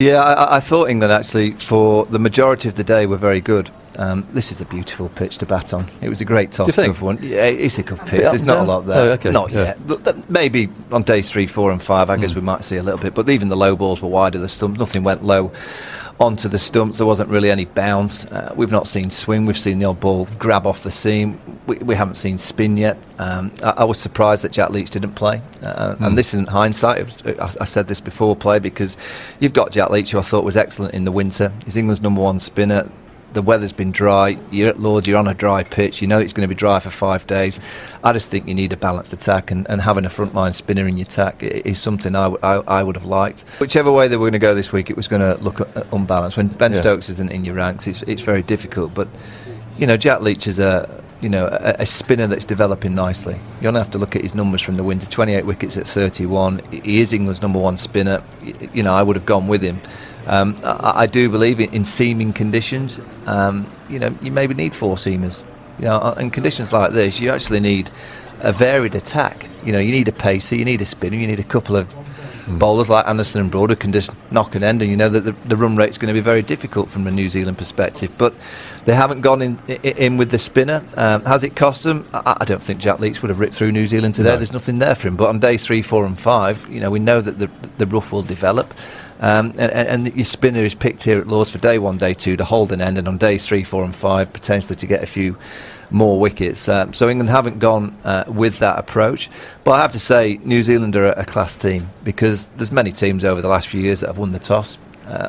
Yeah, I thought England actually, for the majority of the day, were very good. This is a beautiful pitch to bat on. It was a great toss. Do you think? One. Yeah, it's a good pitch. There's not a lot there. Oh, okay. Not yet. Maybe on days 3, 4 and 5, I guess we might see a little bit. But even the low balls were wide of the stumps. Nothing went low onto the stumps. There wasn't really any bounce. We've not seen swing. We've seen the odd ball grab off the seam. We haven't seen spin yet. I was surprised that Jack Leach didn't play. And this isn't hindsight. I said this before play, because you've got Jack Leach, who I thought was excellent in the winter. He's England's #1 spinner. The weather's been dry. You're at Lords, you're on a dry pitch. You know it's going to be dry for 5 days. I just think you need a balanced attack, and having a frontline spinner in your attack is something I would have liked. Whichever way they were going to go this week, it was going to look unbalanced. When Ben Stokes isn't in your ranks, it's very difficult. But Jack Leach is a spinner that's developing nicely. You only have to look at his numbers from the winter. 28 wickets at 31. He is England's #1 spinner. I would have gone with him. I do believe in seaming conditions. You maybe need 4 seamers. In conditions like this, you actually need a varied attack. You need a pacer, you need a spinner, you need a couple of bowlers like Anderson and Broad who can just knock an end, and you know that the run rate's going to be very difficult from a New Zealand perspective. But they haven't gone in with the spinner. Has it cost them? I don't think Jack Leach would have ripped through New Zealand today. No. There's nothing there for him. But on days 3, 4 and 5, we know that the rough will develop. And your spinner is picked here at Lords for day 1, day 2 to hold an end, and on days 3, 4 and 5 potentially to get a few more wickets. So England haven't gone with that approach. But I have to say, New Zealand are a class team, because there's many teams over the last few years that have won the toss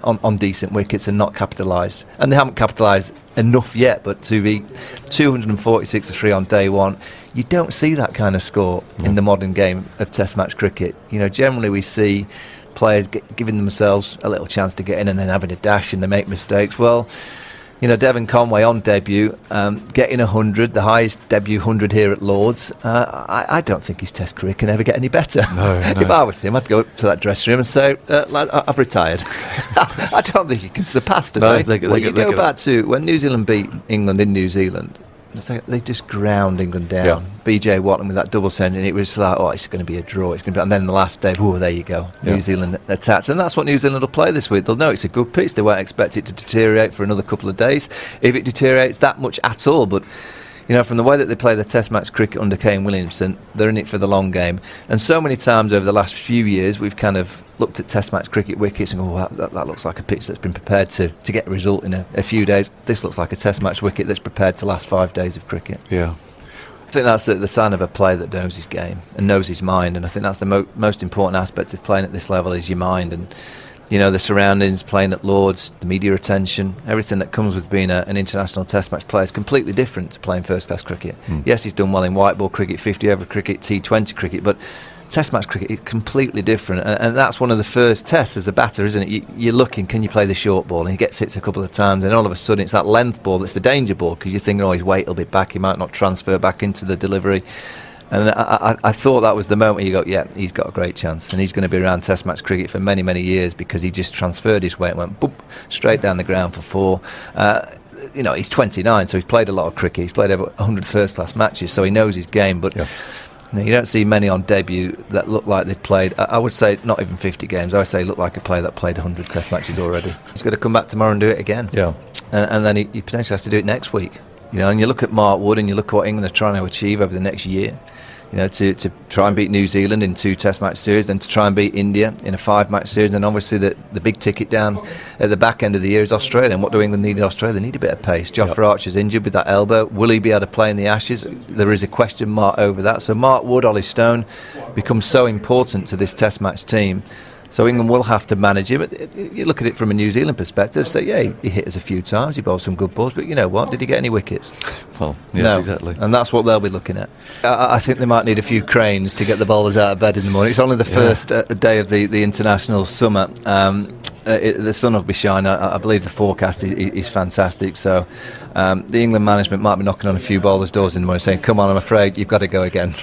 on decent wickets and not capitalised. And they haven't capitalised enough yet, but to be 246 to 3 on day 1, you don't see that kind of score in the modern game of Test match cricket. Generally we see players giving themselves a little chance to get in and then having a dash and they make mistakes. Well, Devon Conway on debut, getting 100, the highest debut 100 here at Lords. I don't think his Test career can ever get any better. No. If I was him, I'd go up to that dressing room and say, lad, I've retired. I don't think he can surpass today. No, you go back to when New Zealand beat England in New Zealand. They just ground England down. Yeah. BJ Watson with that double century, and it was like, it's going to be a draw. And then the last day, there you go. Yeah. New Zealand attacked. And that's what New Zealand will play this week. They'll know it's a good pitch. They won't expect it to deteriorate for another couple of days, if it deteriorates that much at all. But from the way that they play the Test match cricket under Kane Williamson, they're in it for the long game. And so many times over the last few years, we've kind of looked at Test match cricket wickets and go, that looks like a pitch that's been prepared to get a result in a few days. This looks like a Test match wicket that's prepared to last 5 days of cricket. Yeah. I think that's the sign of a player that knows his game and knows his mind. And I think that's the most important aspect of playing at this level is your mind. And the surroundings, playing at Lords, the media attention, everything that comes with being an international Test match player is completely different to playing first-class cricket. Yes, he's done well in white ball cricket, 50-over cricket, T20 cricket, but Test match cricket is completely different. And that's one of the first tests as a batter, isn't it? You're looking, can you play the short ball? And he gets hit a couple of times, and all of a sudden it's that length ball that's the danger ball, because you're thinking, his weight will be back, he might not transfer back into the delivery. And I thought that was the moment you go, he's got a great chance, and he's going to be around Test match cricket for many, many years, because he just transferred his weight and went boop, straight down the ground for 4. He's 29, so he's played a lot of cricket. He's played over 100 first-class matches, so he knows his game. But you don't see many on debut that look like they've played, I would say, not even 50 games. I would say look like a player that played 100 Test matches already. He's got to come back tomorrow and do it again. Yeah. And then he potentially has to do it next week. And you look at Mark Wood and you look at what England are trying to achieve over the next year. To try and beat New Zealand in 2 Test match series, then to try and beat India in a 5-match series, and obviously the big ticket down at the back end of the year is Australia. And what do England need in Australia? They need a bit of pace. Jofra Archer's injured with that elbow. Will he be able to play in the Ashes? There is a question mark over that. So Mark Wood, Ollie Stone becomes so important to this Test match team. So England will have to manage him. But you look at it from a New Zealand perspective, say, he hit us a few times, he bowled some good balls, but you know what? Did he get any wickets? Well, yes, no. Exactly. And that's what they'll be looking at. I think they might need a few cranes to get the bowlers out of bed in the morning. It's only the first day of the international summer. The sun will be shining. I believe the forecast is fantastic. So the England management might be knocking on a few bowlers' doors in the morning saying, come on, I'm afraid you've got to go again.